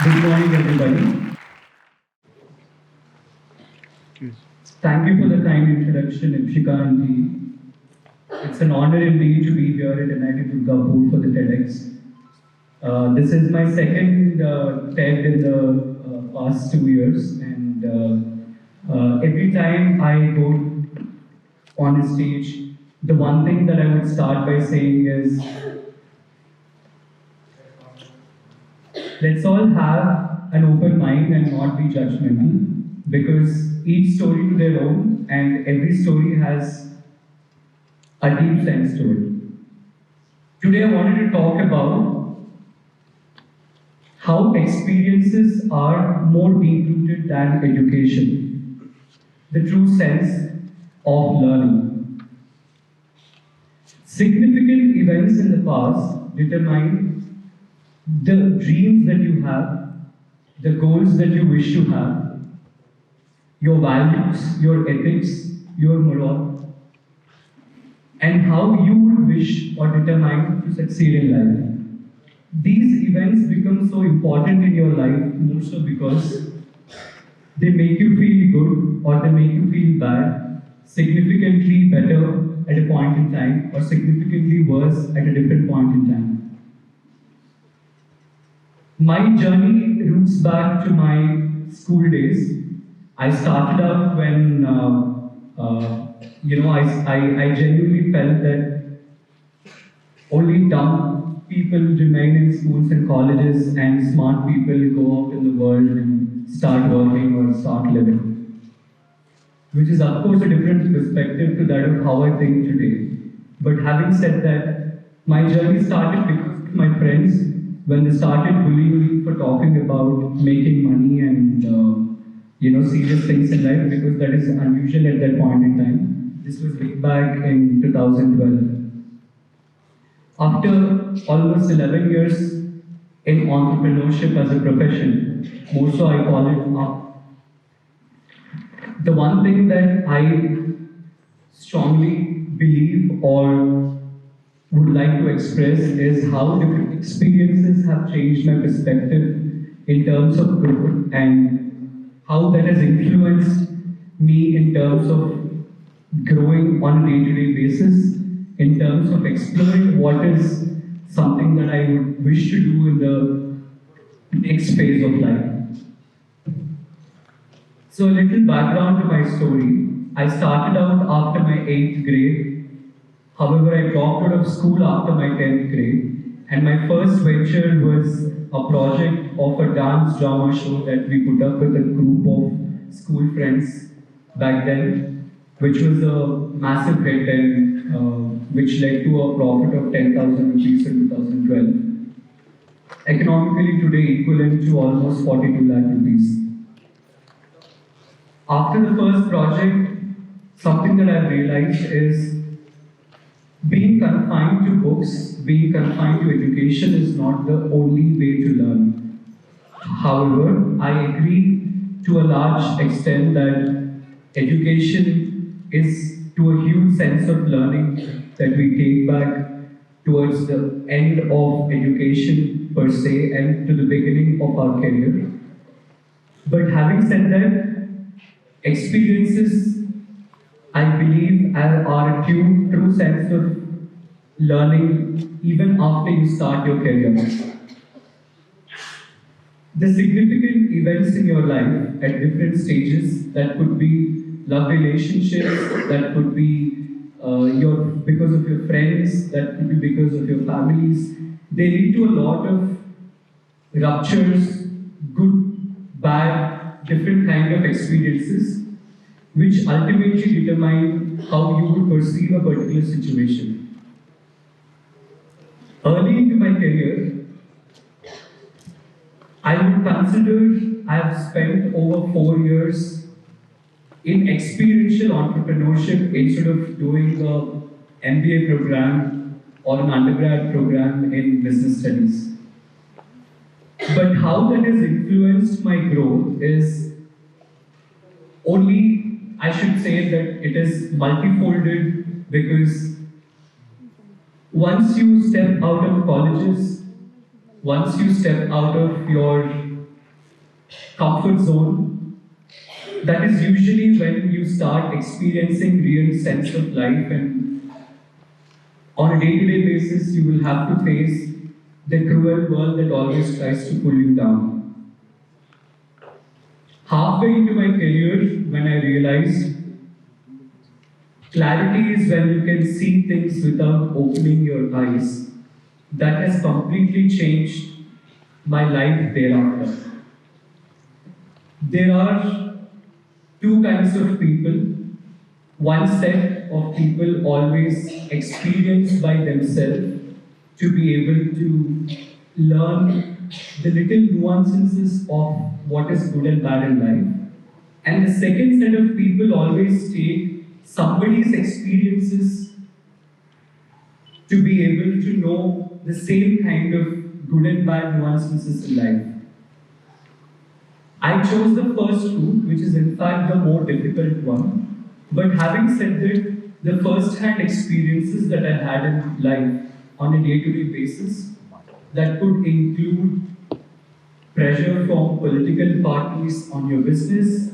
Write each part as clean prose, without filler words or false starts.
Good morning, everybody. Thank you for the kind introduction, Ipshika and team. It's an honor indeed to be here at TEDxNITDurgapur for the TEDx. This is my second TED in the past 2 years, and every time I go on a stage, the one thing that I would start by saying is, let's all have an open mind and not be judgmental, because each story to their own, and every story has a deep sense to it. Today I wanted to talk about how experiences are more deep-rooted than education, the true sense of learning. Significant events in the past determine the dreams that you have, the goals that you wish to have, your values, your ethics, your moral, and how you would wish or determine to succeed in life. These events become so important in your life more so because they make you feel good or they make you feel bad, significantly better at a point in time or significantly worse at a different point in time. My journey roots back to my school days. I started out when, I genuinely felt that only dumb people remain in schools and colleges and smart people go out in the world and start working or start living. Which is of course a different perspective to that of how I think today. But having said that, my journey started because of my friends when they started bullying me for talking about making money and serious things in life, because that is unusual at that point in time. This was way back in 2012. After almost 11 years in entrepreneurship as a profession, more so I call it the one thing that I strongly believe or would like to express is how different experiences have changed my perspective in terms of growth and how that has influenced me in terms of growing on a day-to-day basis, in terms of exploring what is something that I would wish to do in the next phase of life. So a little background to my story. I started out after my 8th grade. However, I dropped out of school after my 10th grade, and my first venture was a project of a dance drama show that we put up with a group of school friends back then, which was a massive hit and which led to a profit of 10,000 rupees in 2012. Economically today equivalent to almost 42 lakh rupees. After the first project, something that I've realized is being confined to books, being confined to education is not the only way to learn. However, I agree to a large extent that education is to a huge sense of learning that we take back towards the end of education per se and to the beginning of our career. But having said that, experiences, I believe, are a true sense of learning even after you start your career. The significant events in your life at different stages, that could be love relationships, that could be because of your friends, that could be because of your families, they lead to a lot of ruptures, good, bad, different kind of experiences, which ultimately determine how you would perceive a particular situation. Early into my career, I would consider I have spent over 4 years in experiential entrepreneurship instead of doing an MBA program or an undergrad program in business studies. But how that has influenced my growth is only, I should say that it is multifolded, because once you step out of colleges, once you step out of your comfort zone. That is usually when you start experiencing real sense of life, and on a day-to-day basis you will have to face the cruel world that always tries to pull you down. Halfway into my career, when I realized clarity is when you can see things without opening your eyes, that has completely changed my life thereafter. There are two kinds of people. One set of people always experienced by themselves to be able to learn the little nuances of what is good and bad in life. And the second set of people always take somebody's experiences to be able to know the same kind of good and bad nuances in life. I chose the first route, which is in fact the more difficult one. But having said that, the first-hand experiences that I had in life on a day-to-day basis, that could include pressure from political parties on your business,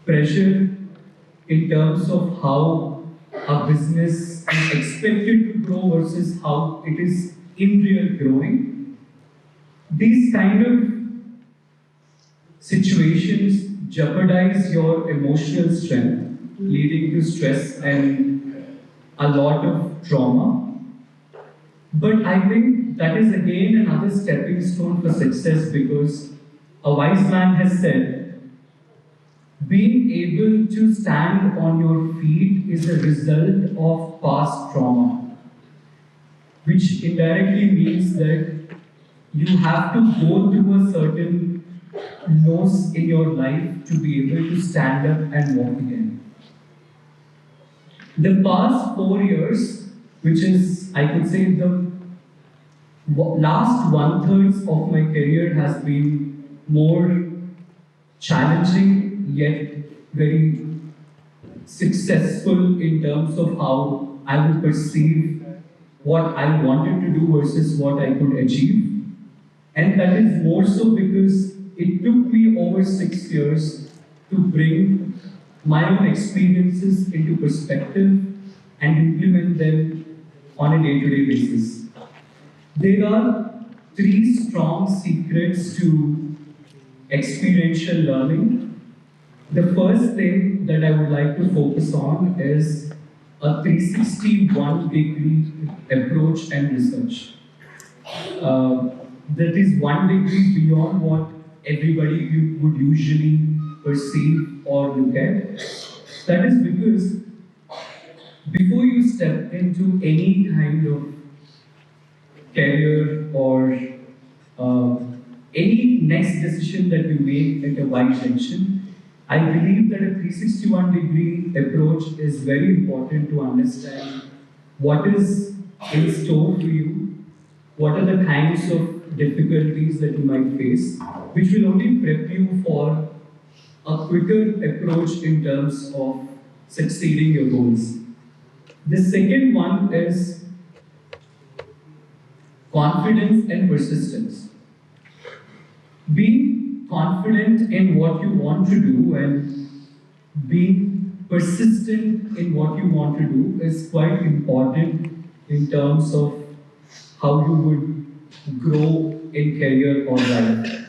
pressure in terms of how a business is expected to grow versus how it is in real growing. These kind of situations jeopardize your emotional strength, leading to stress and a lot of trauma. But I think that is again another stepping stone for success, because a wise man has said, being able to stand on your feet is a result of past trauma, which indirectly means that you have to go through a certain loss in your life to be able to stand up and walk again. The past 4 years, which is, I could say, the last one-third of my career, has been more challenging yet very successful in terms of how I would perceive what I wanted to do versus what I could achieve. And that is more so because it took me over 6 years to bring my own experiences into perspective and implement them on a day-to-day basis. There are 3 strong secrets to experiential learning. The first thing that I would like to focus on is a 361-degree approach and research. That is 1 degree beyond what everybody would usually perceive or look at. That is because before you step into any kind of career or any next decision that you make at a Y junction, I believe that a 361-degree approach is very important to understand what is in store for you, what are the kinds of difficulties that you might face, which will only prep you for a quicker approach in terms of succeeding your goals. The second one is confidence and persistence. Being confident in what you want to do and being persistent in what you want to do is quite important in terms of how you would grow in career or life.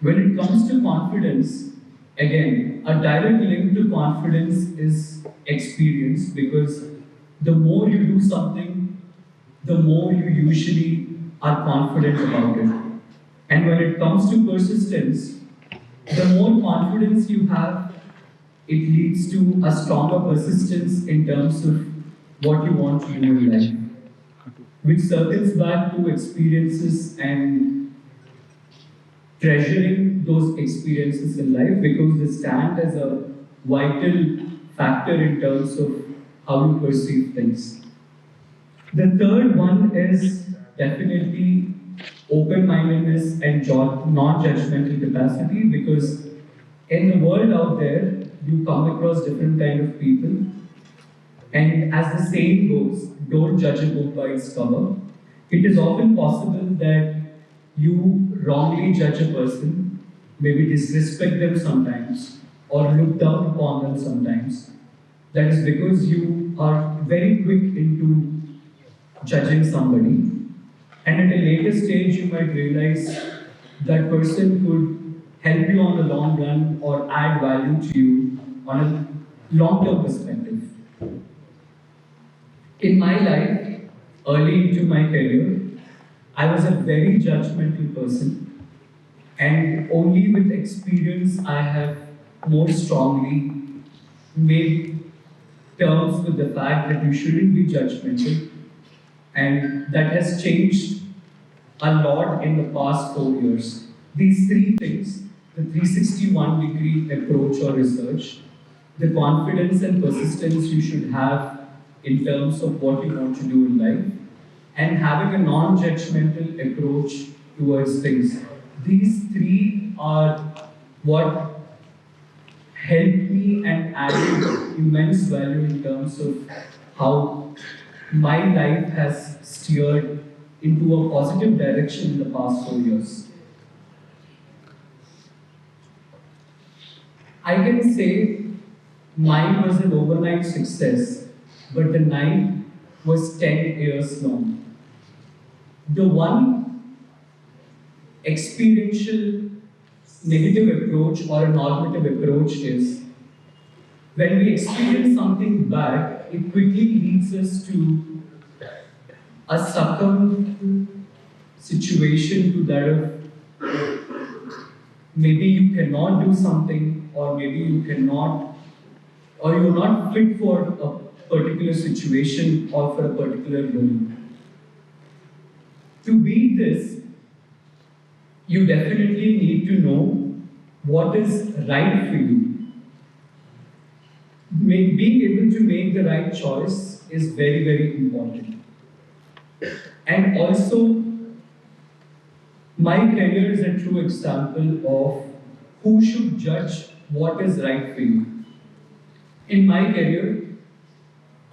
When it comes to confidence, again, a direct link to confidence is experience, because the more you do something, the more you usually are confident about it. And when it comes to persistence, the more confidence you have, it leads to a stronger persistence in terms of what you want to do in life, which circles back to experiences and treasuring those experiences in life, because they stand as a vital factor in terms of how you perceive things. The third one is definitely open-mindedness and non-judgmental capacity, because in the world out there, you come across different kind of people, and as the saying goes, don't judge a book by its cover. It is often possible that you wrongly judge a person maybe disrespect them sometimes, or look down upon them sometimes, that is because you are very quick into judging somebody, and at a later stage you might realize that person could help you on the long run or add value to you on a long-term perspective. In my life, early into my career, I was a very judgmental person, and only with experience I have more strongly made terms with the fact that you shouldn't be judgmental, and that has changed a lot in the past 4 years. These three things, the 361-degree approach or research, the confidence and persistence you should have in terms of what you want to do in life, and having a non-judgmental approach towards things. These three are what helped me and added immense value in terms of how my life has steered into a positive direction in the past 4 years. I can say mine was an overnight success, but the night was 10 years long. The one experiential negative approach or a normative approach is when we experience something bad, it quickly leads us to a succumb situation to that of maybe you cannot do something, or maybe you cannot, or you're not fit for a particular situation or for a particular role. To beat this, you definitely need to know what is right for you. Being able to make the right choice is very, very important. And also, my career is a true example of who should judge what is right for you. In my career,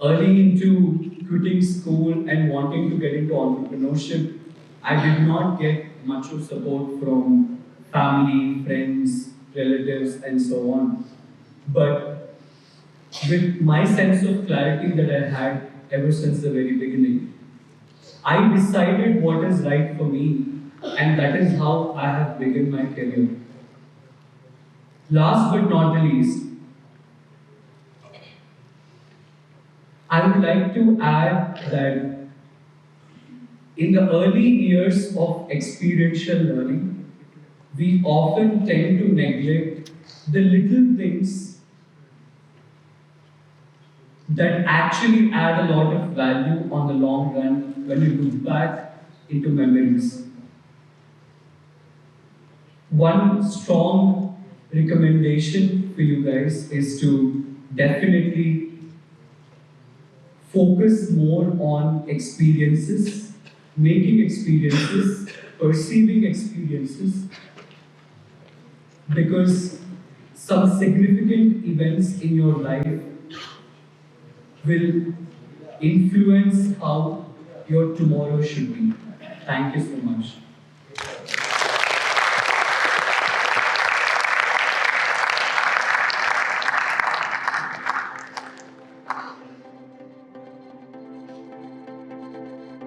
early into quitting school and wanting to get into entrepreneurship, I did not get much of support from family, friends, relatives, and so on. But with my sense of clarity that I had ever since the very beginning, I decided what is right for me, and that is how I have begun my career. Last but not the least, I would like to add that in the early years of experiential learning, we often tend to neglect the little things that actually add a lot of value on the long run when you look back into memories. One strong recommendation for you guys is to definitely focus more on experiences, making experiences, perceiving experiences, because some significant events in your life will influence how your tomorrow should be. Thank you so much.